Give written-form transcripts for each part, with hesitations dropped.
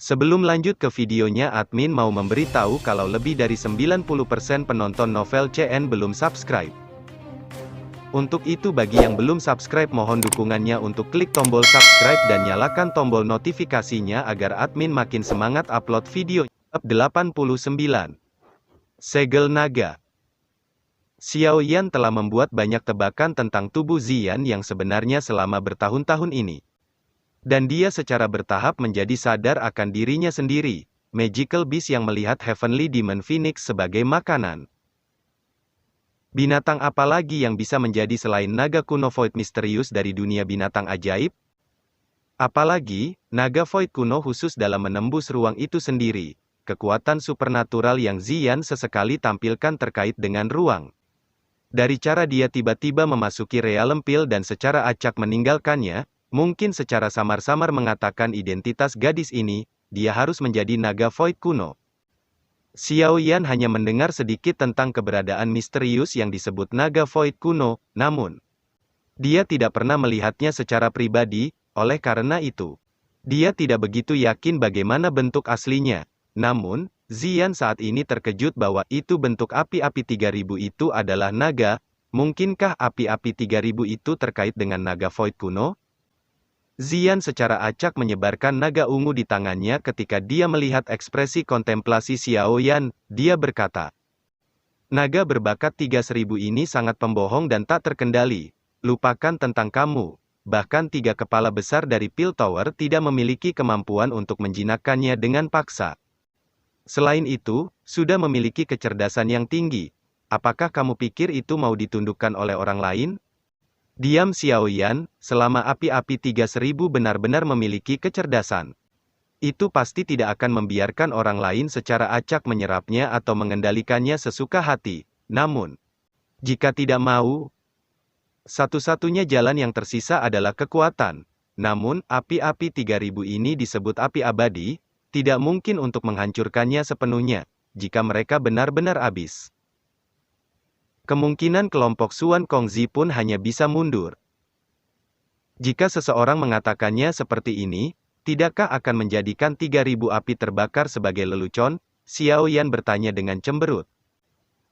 Sebelum lanjut ke videonya, admin mau memberitahu kalau lebih dari 90% penonton novel CN belum subscribe. Untuk itu bagi yang belum subscribe mohon dukungannya untuk klik tombol subscribe dan nyalakan tombol notifikasinya agar admin makin semangat upload video. 89. Segel Naga. Xiao Yan telah membuat banyak tebakan tentang tubuh Ziyan yang sebenarnya selama bertahun-tahun ini. Dan dia secara bertahap menjadi sadar akan dirinya sendiri, Magical Beast yang melihat Heavenly Demon Phoenix sebagai makanan. Binatang apa lagi yang bisa menjadi selain naga kuno void misterius dari dunia binatang ajaib? Apalagi, naga void kuno khusus dalam menembus ruang itu sendiri. Kekuatan supernatural yang Ziyan sesekali tampilkan terkait dengan ruang. Dari cara dia tiba-tiba memasuki Realm Pil dan secara acak meninggalkannya, mungkin secara samar-samar mengatakan identitas gadis ini, dia harus menjadi naga void kuno. Xiao Yan hanya mendengar sedikit tentang keberadaan misterius yang disebut naga void kuno, namun dia tidak pernah melihatnya secara pribadi, oleh karena itu dia tidak begitu yakin bagaimana bentuk aslinya. Namun, Ziyan saat ini terkejut bahwa itu bentuk api-api 3000 itu adalah naga. Mungkinkah api-api 3000 itu terkait dengan naga void kuno? Ziyan secara acak menyebarkan naga ungu di tangannya ketika dia melihat ekspresi kontemplasi Xiao Yan. Dia berkata, naga berbakat 3000 ini sangat pembohong dan tak terkendali. Lupakan tentang kamu. Bahkan 3 kepala besar dari Pil Tower tidak memiliki kemampuan untuk menjinakkannya dengan paksa. Selain itu, sudah memiliki kecerdasan yang tinggi. Apakah kamu pikir itu mau ditundukkan oleh orang lain? Diam Xiao Yan, selama api-api 3000 benar-benar memiliki kecerdasan. Itu pasti tidak akan membiarkan orang lain secara acak menyerapnya atau mengendalikannya sesuka hati. Namun, jika tidak mau, satu-satunya jalan yang tersisa adalah kekuatan. Namun, api-api 3000 ini disebut api abadi, tidak mungkin untuk menghancurkannya sepenuhnya, jika mereka benar-benar habis. Kemungkinan kelompok Xuan Kongzi pun hanya bisa mundur. Jika seseorang mengatakannya seperti ini, tidakkah akan menjadikan 3000 api terbakar sebagai lelucon? Xiao Yan bertanya dengan cemberut.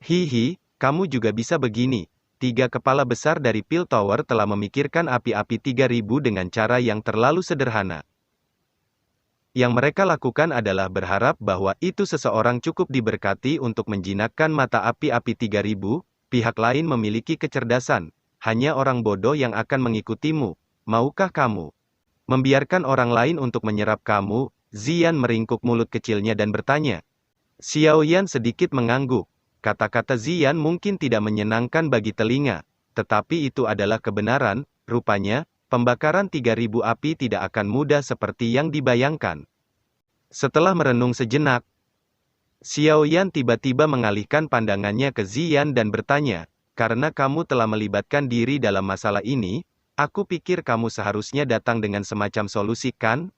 Hihi, kamu juga bisa begini. 3 kepala besar dari Pil Tower telah memikirkan api-api 3000 dengan cara yang terlalu sederhana. Yang mereka lakukan adalah berharap bahwa itu seseorang cukup diberkati untuk menjinakkan mata api-api 3000, pihak lain memiliki kecerdasan, hanya orang bodoh yang akan mengikutimu. Maukah kamu membiarkan orang lain untuk menyerap kamu? Ziyan meringkuk mulut kecilnya dan bertanya. Xiao Yan sedikit mengangguk. Kata-kata Ziyan mungkin tidak menyenangkan bagi telinga, tetapi itu adalah kebenaran. Rupanya, pembakaran 3000 api tidak akan mudah seperti yang dibayangkan. Setelah merenung sejenak, Xiao Yan tiba-tiba mengalihkan pandangannya ke Ziyan dan bertanya, karena kamu telah melibatkan diri dalam masalah ini, aku pikir kamu seharusnya datang dengan semacam solusi kan?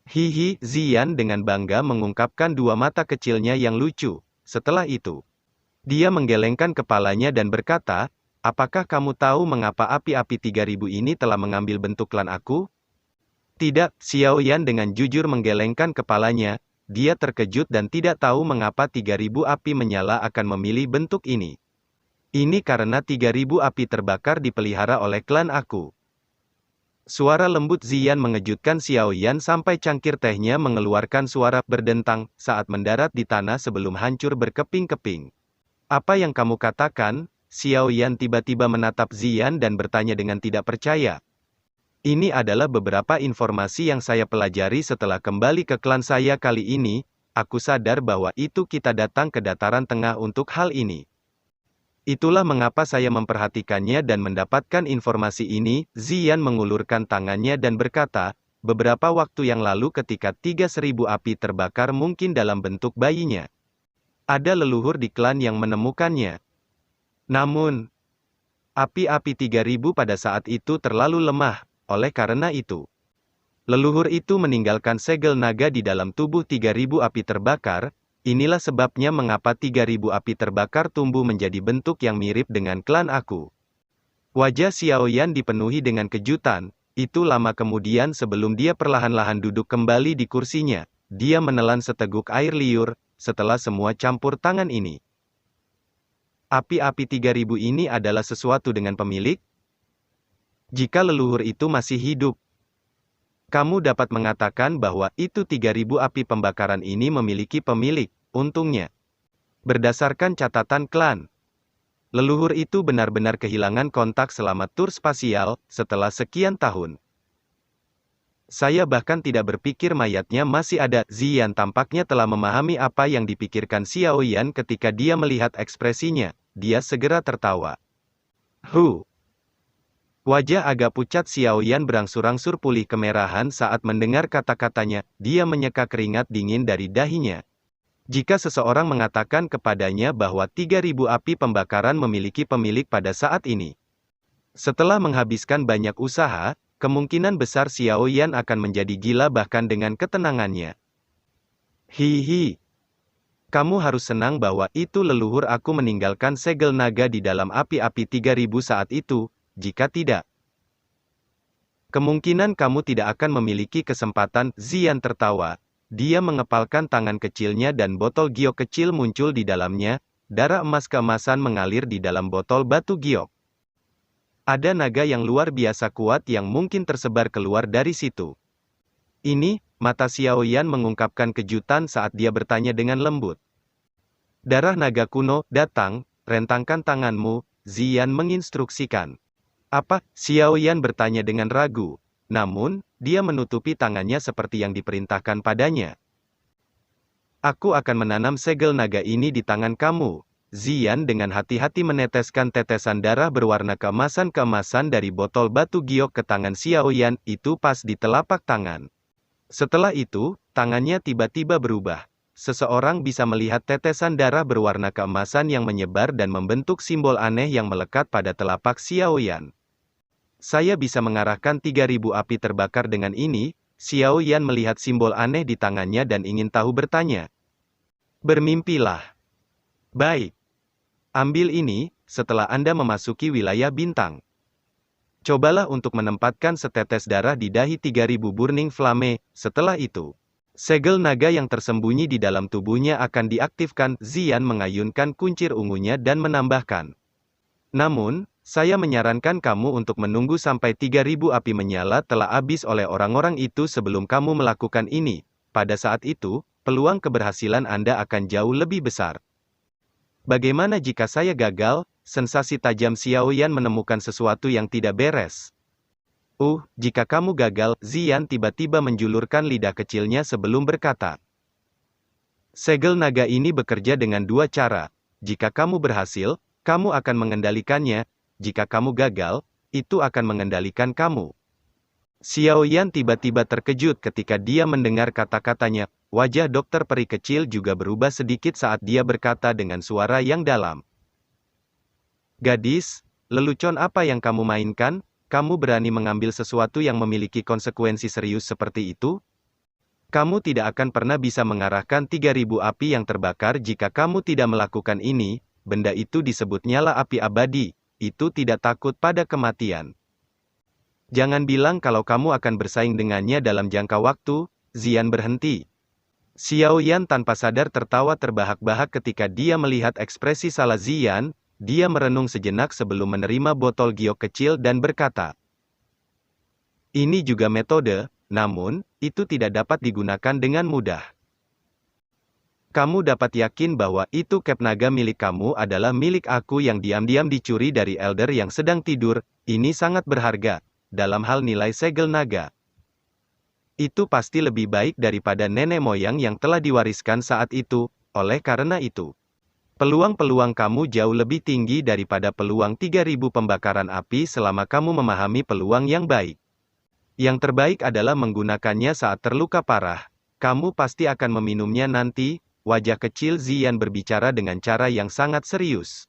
Hihi, Ziyan dengan bangga mengungkapkan 2 mata kecilnya yang lucu. Setelah itu, dia menggelengkan kepalanya dan berkata, apakah kamu tahu mengapa api-api 3000 ini telah mengambil bentuk klan aku? Tidak, Xiao Yan dengan jujur menggelengkan kepalanya. Dia terkejut dan tidak tahu mengapa 3000 api menyala akan memilih bentuk ini. Ini karena 3000 api terbakar dipelihara oleh klan aku. Suara lembut Ziyan mengejutkan Xiao Yan sampai cangkir tehnya mengeluarkan suara berdentang saat mendarat di tanah sebelum hancur berkeping-keping. Apa yang kamu katakan? Xiao Yan tiba-tiba menatap Ziyan dan bertanya dengan tidak percaya. Ini adalah beberapa informasi yang saya pelajari setelah kembali ke klan saya kali ini. Aku sadar bahwa itu kita datang ke dataran tengah untuk hal ini. Itulah mengapa saya memperhatikannya dan mendapatkan informasi ini. Ziyan mengulurkan tangannya dan berkata, beberapa waktu yang lalu ketika 3000 api terbakar mungkin dalam bentuk bayinya. Ada leluhur di klan yang menemukannya. Namun, api-api 3000 pada saat itu terlalu lemah. Oleh karena itu, leluhur itu meninggalkan segel naga di dalam tubuh 3000 api terbakar. Inilah sebabnya mengapa 3000 api terbakar tumbuh menjadi bentuk yang mirip dengan klan aku. Wajah Xiao Yan dipenuhi dengan kejutan. Itu lama kemudian sebelum dia perlahan-lahan duduk kembali di kursinya. dia menelan seteguk air liur, setelah semua campur tangan ini. Api-api 3000 ini adalah sesuatu dengan pemilik? Jika leluhur itu masih hidup, kamu dapat mengatakan bahwa itu 3000 api pembakaran ini memiliki pemilik, untungnya. Berdasarkan catatan klan, leluhur itu benar-benar kehilangan kontak selama tur spasial, setelah sekian tahun. Saya bahkan tidak berpikir mayatnya masih ada. Ziyan tampaknya telah memahami apa yang dipikirkan Xiao Yan ketika dia melihat ekspresinya. Dia segera tertawa. Wajah agak pucat Xiao Yan berangsur-angsur pulih kemerahan saat mendengar kata-katanya. Dia menyeka keringat dingin dari dahinya. Jika seseorang mengatakan kepadanya bahwa 3000 api pembakaran memiliki pemilik pada saat ini. Setelah menghabiskan banyak usaha, kemungkinan besar Xiao Yan akan menjadi gila bahkan dengan ketenangannya. Hihi. Kamu harus senang bahwa itu leluhur aku meninggalkan segel naga di dalam api-api 3000 saat itu, jika tidak. Kemungkinan kamu tidak akan memiliki kesempatan. Ziyan tertawa. Dia mengepalkan tangan kecilnya dan botol giok kecil muncul di dalamnya, darah emas keemasan mengalir di dalam botol batu giok. Ada naga yang luar biasa kuat yang mungkin tersebar keluar dari situ. Ini, mata Xiao Yan mengungkapkan kejutan saat dia bertanya dengan lembut. Darah naga kuno, datang, rentangkan tanganmu, Ziyan menginstruksikan. Apa? Xiao Yan bertanya dengan ragu. Namun, dia menutupi tangannya seperti yang diperintahkan padanya. Aku akan menanam segel naga ini di tangan kamu. Ziyan dengan hati-hati meneteskan tetesan darah berwarna keemasan-keemasan dari botol batu giok ke tangan Xiao Yan, itu pas di telapak tangan. Setelah itu, tangannya tiba-tiba berubah. Seseorang bisa melihat tetesan darah berwarna keemasan yang menyebar dan membentuk simbol aneh yang melekat pada telapak Xiao Yan. Saya bisa mengarahkan 3000 api terbakar dengan ini. Xiao Yan melihat simbol aneh di tangannya dan ingin tahu bertanya. Bermimpilah. Baik. Ambil ini, setelah Anda memasuki wilayah bintang. Cobalah untuk menempatkan setetes darah di dahi 3000 Burning Flame. Setelah itu, segel naga yang tersembunyi di dalam tubuhnya akan diaktifkan. Ziyan mengayunkan kuncir ungunya dan menambahkan. Namun, saya menyarankan kamu untuk menunggu sampai 3000 api menyala telah habis oleh orang-orang itu sebelum kamu melakukan ini. Pada saat itu, peluang keberhasilan Anda akan jauh lebih besar. Bagaimana jika saya gagal? Sensasi tajam Xiao Yan menemukan sesuatu yang tidak beres. Jika kamu gagal, Ziyan tiba-tiba menjulurkan lidah kecilnya sebelum berkata. Segel naga ini bekerja dengan dua cara. Jika kamu berhasil, kamu akan mengendalikannya. Jika kamu gagal, itu akan mengendalikan kamu. Xiao Yan tiba-tiba terkejut ketika dia mendengar kata-katanya. Wajah dokter peri kecil juga berubah sedikit saat dia berkata dengan suara yang dalam. Gadis, lelucon apa yang kamu mainkan? Kamu berani mengambil sesuatu yang memiliki konsekuensi serius seperti itu? Kamu tidak akan pernah bisa mengarahkan 3000 api yang terbakar jika kamu tidak melakukan ini. Benda itu disebut nyala api abadi. Itu tidak takut pada kematian. Jangan bilang kalau kamu akan bersaing dengannya dalam jangka waktu. Ziyan berhenti. Xiao Yan tanpa sadar tertawa terbahak-bahak ketika dia melihat ekspresi salah Ziyan. Dia merenung sejenak sebelum menerima botol giok kecil dan berkata. Ini juga metode, namun, itu tidak dapat digunakan dengan mudah. Kamu dapat yakin bahwa itu cap naga milik kamu adalah milik aku yang diam-diam dicuri dari elder yang sedang tidur. Ini sangat berharga, dalam hal nilai segel naga. Itu pasti lebih baik daripada nenek moyang yang telah diwariskan saat itu. Oleh karena itu, peluang-peluang kamu jauh lebih tinggi daripada peluang 3000 pembakaran api selama kamu memahami peluang yang baik. Yang terbaik adalah menggunakannya saat terluka parah. Kamu pasti akan meminumnya nanti. Wajah kecil Ziyan berbicara dengan cara yang sangat serius.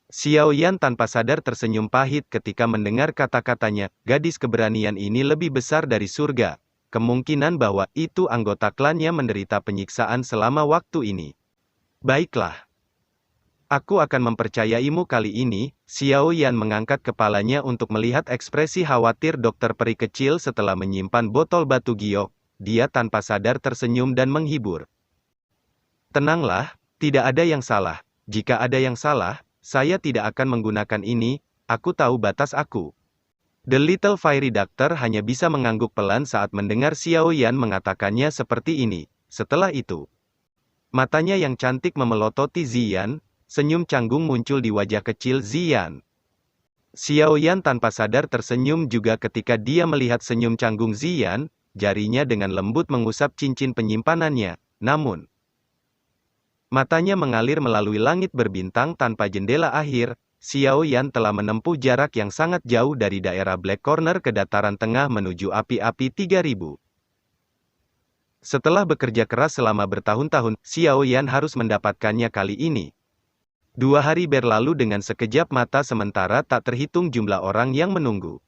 Xiao Yan tanpa sadar tersenyum pahit ketika mendengar kata-katanya. Gadis keberanian ini lebih besar dari surga. Kemungkinan bahwa itu anggota klannya menderita penyiksaan selama waktu ini. Baiklah. Aku akan mempercayaimu kali ini. Xiao Yan mengangkat kepalanya untuk melihat ekspresi khawatir dokter peri kecil setelah menyimpan botol batu giok. dia tanpa sadar tersenyum dan menghibur. Tenanglah, tidak ada yang salah. Jika ada yang salah, saya tidak akan menggunakan ini, aku tahu batas aku. The Little Fairy Doctor hanya bisa mengangguk pelan saat mendengar Xiao Yan mengatakannya seperti ini. Setelah itu, matanya yang cantik memelototi Ziyan, senyum canggung muncul di wajah kecil Ziyan. Xiao Yan tanpa sadar tersenyum juga ketika dia melihat senyum canggung Ziyan, jarinya dengan lembut mengusap cincin penyimpanannya, namun matanya mengalir melalui langit berbintang tanpa jendela akhir. Xiao Yan telah menempuh jarak yang sangat jauh dari daerah Black Corner ke dataran tengah menuju api-api 3000. Setelah bekerja keras selama bertahun-tahun, Xiao Yan harus mendapatkannya kali ini. 2 hari berlalu dengan sekejap mata sementara tak terhitung jumlah orang yang menunggu.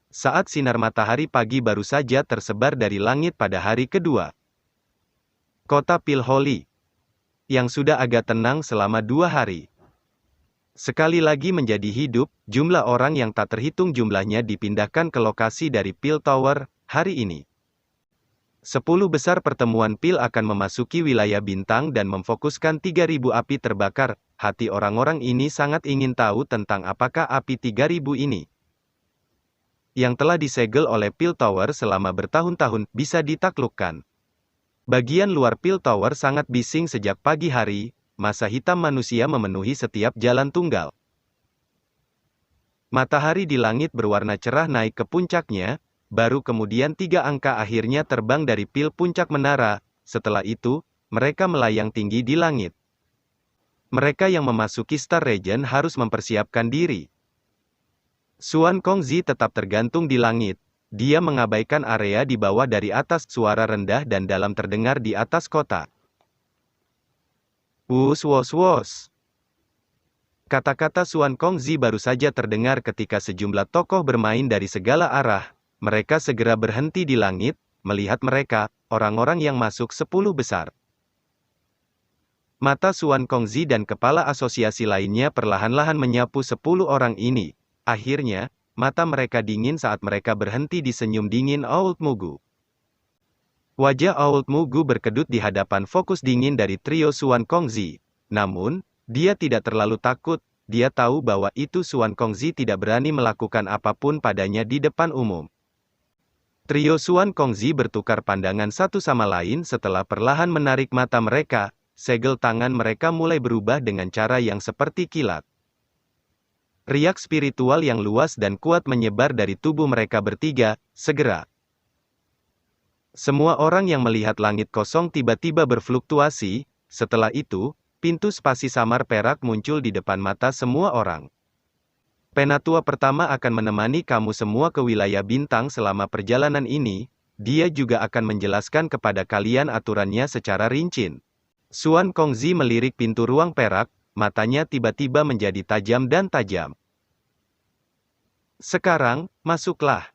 Saat sinar matahari pagi baru saja tersebar dari langit pada hari kedua. Kota Pilholy, yang sudah agak tenang selama 2 hari, sekali lagi menjadi hidup. Jumlah orang yang tak terhitung jumlahnya dipindahkan ke lokasi dari Pil Tower, hari ini. 10 besar pertemuan Pil akan memasuki wilayah bintang dan memfokuskan 3000 api terbakar. Hati orang-orang ini sangat ingin tahu tentang apakah api 3000 ini, yang telah disegel oleh Pil Tower selama bertahun-tahun, bisa ditaklukkan. Bagian luar Pil Tower sangat bising sejak pagi hari, masa hitam manusia memenuhi setiap jalan tunggal. Matahari di langit berwarna cerah naik ke puncaknya, baru kemudian 3 angka akhirnya terbang dari Pil puncak menara. Setelah itu, mereka melayang tinggi di langit. Mereka yang memasuki Star Region harus mempersiapkan diri. Xuan Kongzi tetap tergantung di langit. Dia mengabaikan area di bawah. Dari atas suara rendah dan dalam terdengar di atas kota. Wos wos wos. Kata-kata Xuan Kongzi baru saja terdengar ketika sejumlah tokoh bermain dari segala arah. Mereka segera berhenti di langit, melihat mereka, orang-orang yang masuk 10 besar. Mata Xuan Kongzi dan kepala asosiasi lainnya perlahan-lahan menyapu 10 orang ini. Akhirnya, mata mereka dingin saat mereka berhenti di senyum dingin Old Mugu. Wajah Old Mugu berkedut di hadapan fokus dingin dari trio Xuan Kongzi. Namun, dia tidak terlalu takut, dia tahu bahwa itu Xuan Kongzi tidak berani melakukan apapun padanya di depan umum. Trio Xuan Kongzi bertukar pandangan satu sama lain setelah perlahan menarik mata mereka, segel tangan mereka mulai berubah dengan cara yang seperti kilat. Riak spiritual yang luas dan kuat menyebar dari tubuh mereka bertiga, segera. Semua orang yang melihat langit kosong tiba-tiba berfluktuasi, setelah itu, pintu spasi samar perak muncul di depan mata semua orang. Penatua pertama akan menemani kamu semua ke wilayah bintang selama perjalanan ini, dia juga akan menjelaskan kepada kalian aturannya secara rinci. Xuan Kongzi melirik pintu ruang perak, matanya tiba-tiba menjadi tajam dan tajam. Sekarang, masuklah.